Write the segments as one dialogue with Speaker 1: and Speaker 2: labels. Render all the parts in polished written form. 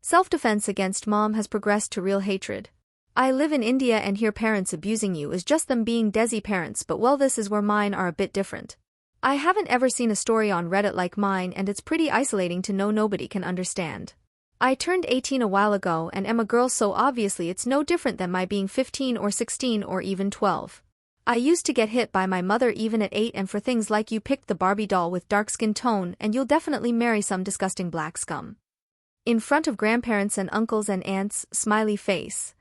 Speaker 1: Self-defense against mom has progressed to real hatred. I live in India and hear parents abusing you is just them being desi parents, but well, this is where mine are a bit different. I haven't ever seen a story on Reddit like mine, and it's pretty isolating to know nobody can understand. I turned 18 a while ago and am a girl, so obviously it's no different than my being 15 or 16 or even 12. I used to get hit by my mother even at 8, and for things like you picked the Barbie doll with dark skin tone and you'll definitely marry some disgusting black scum. In front of grandparents and uncles and aunts, smiley face.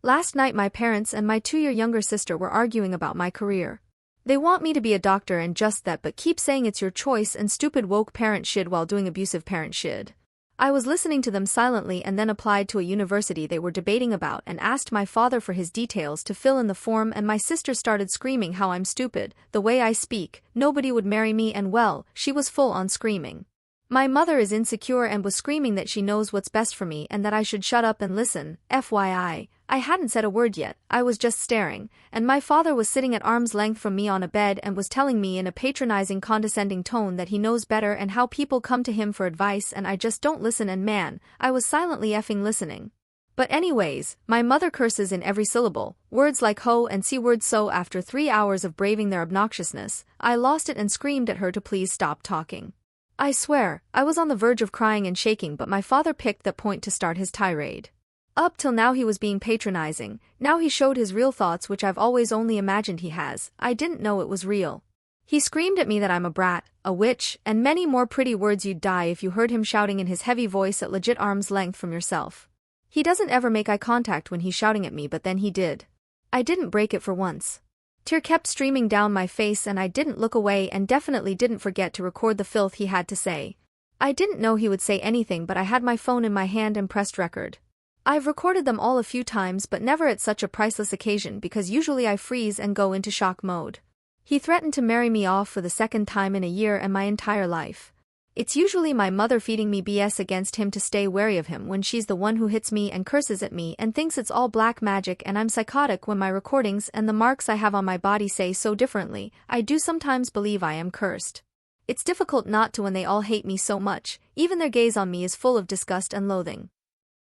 Speaker 1: Last night my parents and my 2-year younger sister were arguing about my career. They want me to be a doctor and just that, but keep saying it's your choice and stupid woke parent shit while doing abusive parent shit. I was listening to them silently and then applied to a university they were debating about and asked my father for his details to fill in the form, and my sister started screaming how I'm stupid, the way I speak, nobody would marry me, and well, she was full on screaming. My mother is insecure and was screaming that she knows what's best for me and that I should shut up and listen. FYI, I hadn't said a word yet, I was just staring, and my father was sitting at arm's length from me on a bed and was telling me in a patronizing, condescending tone that he knows better and how people come to him for advice and I just don't listen, and man, I was silently effing listening. But anyways, my mother curses in every syllable, words like ho and c-word, so after 3 hours of braving their obnoxiousness, I lost it and screamed at her to please stop talking. I swear, I was on the verge of crying and shaking, but my father picked that point to start his tirade. Up till now he was being patronizing, now he showed his real thoughts, which I've always only imagined he has. I didn't know it was real. He screamed at me that I'm a brat, a witch, and many more pretty words you'd die if you heard him shouting in his heavy voice at legit arm's length from yourself. He doesn't ever make eye contact when he's shouting at me, but then he did. I didn't break it for once. Tear kept streaming down my face and I didn't look away, and definitely didn't forget to record the filth he had to say. I didn't know he would say anything, but I had my phone in my hand and pressed record. I've recorded them all a few times, but never at such a priceless occasion because usually I freeze and go into shock mode. He threatened to marry me off for the second time in a year and my entire life. It's usually my mother feeding me BS against him to stay wary of him when she's the one who hits me and curses at me and thinks it's all black magic, and I'm psychotic when my recordings and the marks I have on my body say so differently. I do sometimes believe I am cursed. It's difficult not to when they all hate me so much, even their gaze on me is full of disgust and loathing.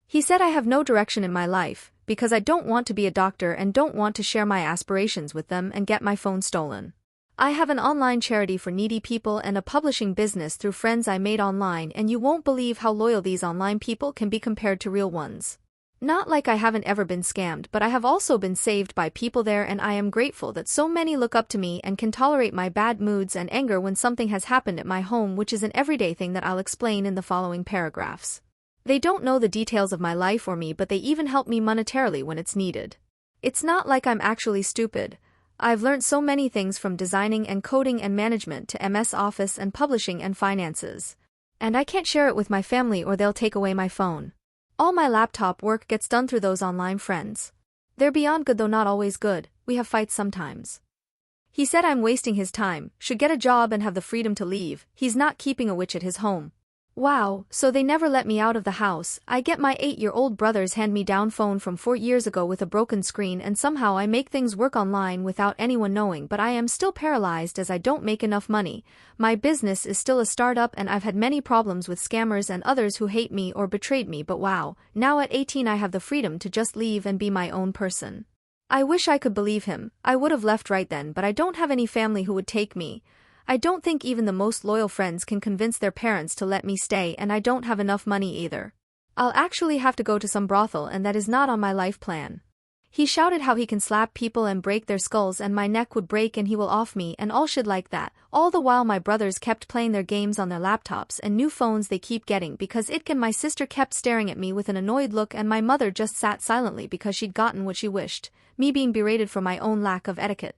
Speaker 1: He said I have no direction in my life, because I don't want to be a doctor and don't want to share my aspirations with them and get my phone stolen. I have an online charity for needy people and a publishing business through friends I made online, and you won't believe how loyal these online people can be compared to real ones. Not like I haven't ever been scammed, but I have also been saved by people there, and I am grateful that so many look up to me and can tolerate my bad moods and anger when something has happened at my home, which is an everyday thing that I'll explain in the following paragraphs. They don't know the details of my life or me, but they even help me monetarily when it's needed. It's not like I'm actually stupid. I've learned so many things from designing and coding and management to MS Office and publishing and finances. And I can't share it with my family or they'll take away my phone. All my laptop work gets done through those online friends. They're beyond good, though not always good. We have fights sometimes. He said I'm wasting his time, should get a job and have the freedom to leave. He's not keeping a witch at his home. Wow, so they never let me out of the house. I get my 8-year-old brother's hand-me-down phone from 4 years ago with a broken screen, and somehow I make things work online without anyone knowing, but I am still paralyzed as I don't make enough money. My business is still a startup and I've had many problems with scammers and others who hate me or betrayed me, but wow, now at 18 I have the freedom to just leave and be my own person. I wish I could believe him. I would have left right then, but I don't have any family who would take me. I don't think even the most loyal friends can convince their parents to let me stay, and I don't have enough money either. I'll actually have to go to some brothel, and that is not on my life plan. He shouted how he can slap people and break their skulls and my neck would break and he will off me and all shit like that, all the while my brothers kept playing their games on their laptops and new phones they keep getting because it can. My sister kept staring at me with an annoyed look and my mother just sat silently because she'd gotten what she wished, me being berated for my own lack of etiquette.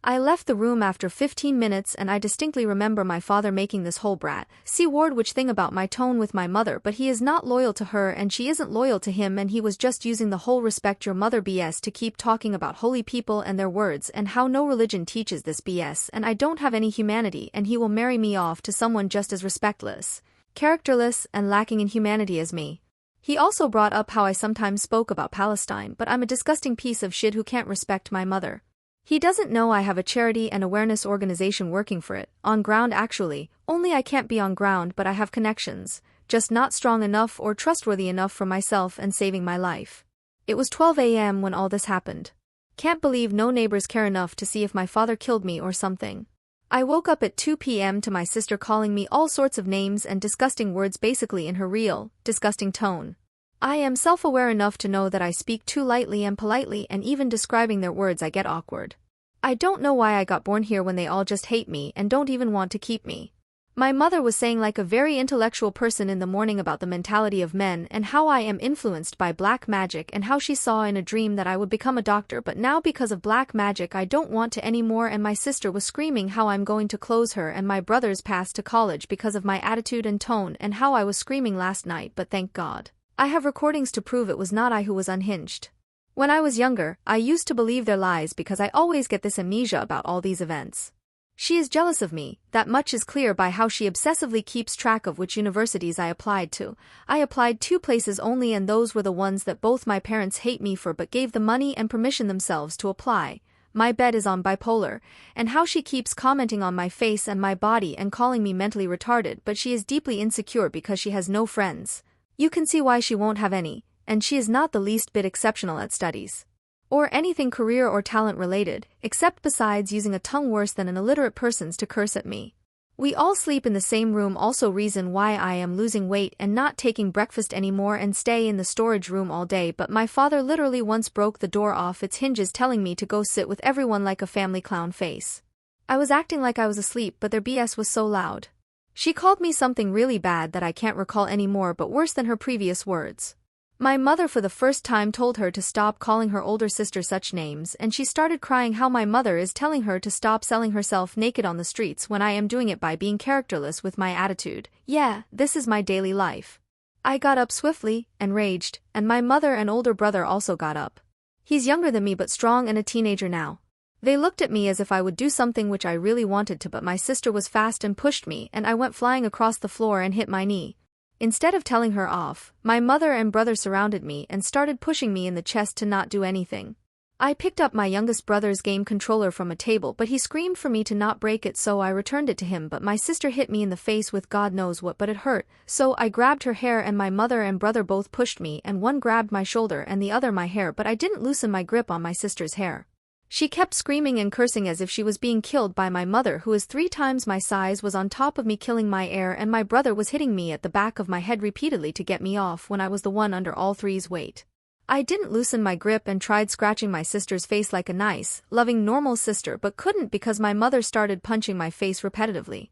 Speaker 1: I left the room after 15 minutes and I distinctly remember my father making this whole brat, C-word which thing about my tone with my mother, but he is not loyal to her and she isn't loyal to him, and he was just using the whole respect your mother BS to keep talking about holy people and their words and how no religion teaches this BS and I don't have any humanity, and he will marry me off to someone just as respectless, characterless, and lacking in humanity as me. He also brought up how I sometimes spoke about Palestine, but I'm a disgusting piece of shit who can't respect my mother. He doesn't know I have a charity and awareness organization working for it, on ground actually, only I can't be on ground but I have connections. just not strong enough or trustworthy enough for myself and saving my life. It was 12 a.m. when all this happened. Can't believe no neighbors care enough to see if my father killed me or something. I woke up at 2 p.m. to my sister calling me all sorts of names and disgusting words, basically in her real, disgusting tone. I am self-aware enough to know that I speak too lightly and politely, and even describing their words I get awkward. I don't know why I got born here when they all just hate me and don't even want to keep me. My mother was saying like a very intellectual person in the morning about the mentality of men and how I am influenced by black magic and how she saw in a dream that I would become a doctor, but now because of black magic I don't want to anymore, and my sister was screaming how I'm going to close her and my brothers passed to college because of my attitude and tone, and how I was screaming last night, but thank God. I have recordings to prove it was not I who was unhinged. When I was younger, I used to believe their lies because I always get this amnesia about all these events. She is jealous of me, that much is clear by how she obsessively keeps track of which universities I applied to. I applied 2 places only, and those were the ones that both my parents hate me for but gave the money and permission themselves to apply. My bed is on bipolar, and how she keeps commenting on my face and my body and calling me mentally retarded, but she is deeply insecure because she has no friends. You can see why she won't have any, and she is not the least bit exceptional at studies or anything career or talent related, except besides using a tongue worse than an illiterate person's to curse at me. We all sleep in the same room, also reason why I am losing weight and not taking breakfast anymore and stay in the storage room all day, but my father literally once broke the door off its hinges telling me to go sit with everyone like a family clown face. I was acting like I was asleep, but their BS was so loud. She called me something really bad that I can't recall anymore, but worse than her previous words. My mother for the first time told her to stop calling her older sister such names, and she started crying how my mother is telling her to stop selling herself naked on the streets when I am doing it by being characterless with my attitude. Yeah, this is my daily life. I got up swiftly, enraged, and my mother and older brother also got up. He's younger than me but strong and a teenager now. They looked at me as if I would do something which I really wanted to, but my sister was fast and pushed me, and I went flying across the floor and hit my knee. Instead of telling her off, my mother and brother surrounded me and started pushing me in the chest to not do anything. I picked up my youngest brother's game controller from a table, but he screamed for me to not break it, so I returned it to him, but my sister hit me in the face with God knows what, but it hurt, so I grabbed her hair and my mother and brother both pushed me, and one grabbed my shoulder and the other my hair, but I didn't loosen my grip on my sister's hair. She kept screaming and cursing as if she was being killed by my mother, who is 3 times my size, was on top of me killing my air, and my brother was hitting me at the back of my head repeatedly to get me off when I was the one under all 3's weight. I didn't loosen my grip and tried scratching my sister's face like a nice, loving normal sister, but couldn't because my mother started punching my face repetitively.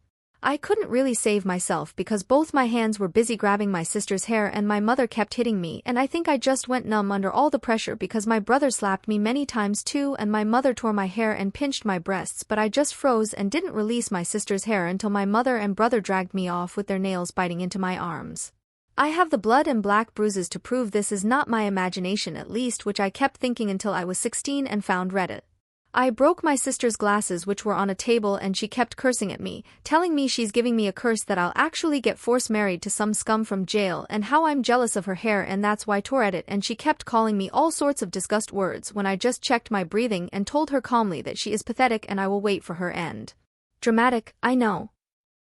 Speaker 1: I couldn't really save myself because both my hands were busy grabbing my sister's hair and my mother kept hitting me, and I think I just went numb under all the pressure because my brother slapped me many times too and my mother tore my hair and pinched my breasts, but I just froze and didn't release my sister's hair until my mother and brother dragged me off with their nails biting into my arms. I have the blood and black bruises to prove this is not my imagination, at least, which I kept thinking until I was 16 and found Reddit. I broke my sister's glasses which were on a table and she kept cursing at me, telling me she's giving me a curse that I'll actually get forced married to some scum from jail and how I'm jealous of her hair and that's why I tore at it, and she kept calling me all sorts of disgust words when I just checked my breathing and told her calmly that she is pathetic and I will wait for her end. Dramatic, I know.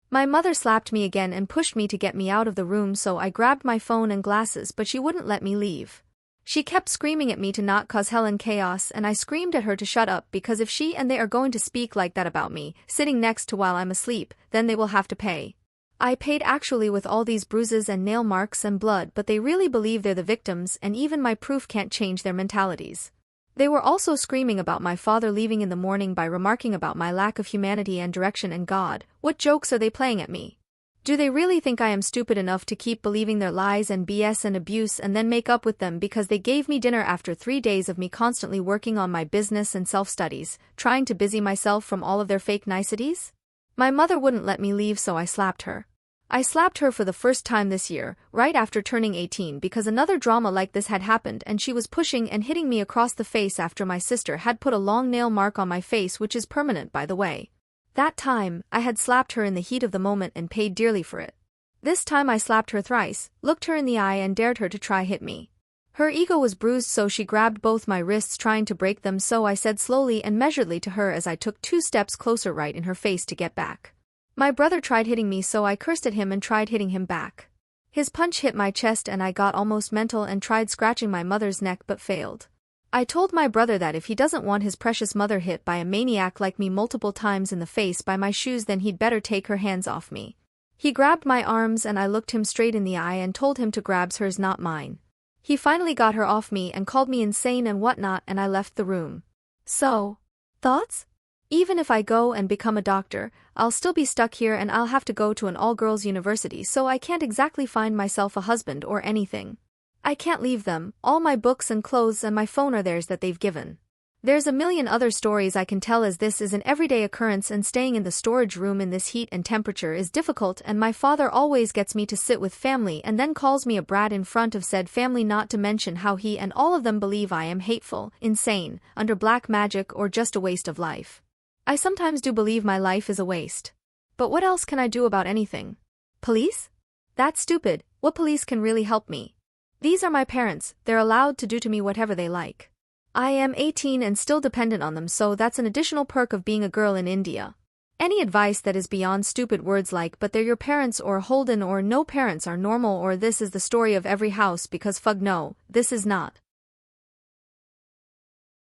Speaker 1: My mother slapped me again and pushed me to get me out of the room, so I grabbed my phone and glasses, but she wouldn't let me leave. She kept screaming at me to not cause hell and chaos, and I screamed at her to shut up because if she and they are going to speak like that about me, sitting next to while I'm asleep, then they will have to pay. I paid actually with all these bruises and nail marks and blood, but they really believe they're the victims, and even my proof can't change their mentalities. They were also screaming about my father leaving in the morning by remarking about my lack of humanity and direction, and God, what jokes are they playing at me? Do they really think I am stupid enough to keep believing their lies and BS and abuse and then make up with them because they gave me dinner after 3 days of me constantly working on my business and self-studies, trying to busy myself from all of their fake niceties? My mother wouldn't let me leave, so I slapped her. I slapped her for the first time this year, right after turning 18, because another drama like this had happened and she was pushing and hitting me across the face after my sister had put a long nail mark on my face, which is permanent by the way. That time, I had slapped her in the heat of the moment and paid dearly for it. This time I slapped her thrice, looked her in the eye and dared her to try hit me. Her ego was bruised, so she grabbed both my wrists trying to break them, so I said slowly and measuredly to her as I took 2 steps closer right in her face to get back. My brother tried hitting me, so I cursed at him and tried hitting him back. His punch hit my chest and I got almost mental and tried scratching my mother's neck but failed. I told my brother that if he doesn't want his precious mother hit by a maniac like me multiple times in the face by my shoes, then he'd better take her hands off me. He grabbed my arms and I looked him straight in the eye and told him to grab hers, not mine. He finally got her off me and called me insane and whatnot, and I left the room. So, thoughts? Even if I go and become a doctor, I'll still be stuck here and I'll have to go to an all-girls university, so I can't exactly find myself a husband or anything. I can't leave them. All my books and clothes and my phone are theirs that they've given. There's a million other stories I can tell, as this is an everyday occurrence, and staying in the storage room in this heat and temperature is difficult, and my father always gets me to sit with family and then calls me a brat in front of said family, not to mention how he and all of them believe I am hateful, insane, under black magic, or just a waste of life. I sometimes do believe my life is a waste. But what else can I do about anything? Police? That's stupid. What police can really help me? These are my parents, they're allowed to do to me whatever they like. I am 18 and still dependent on them, so that's an additional perk of being a girl in India. Any advice that is beyond stupid words like "but they're your parents" or "Holden" or "no parents are normal" or "this is the story of every house," because fug no, this is not.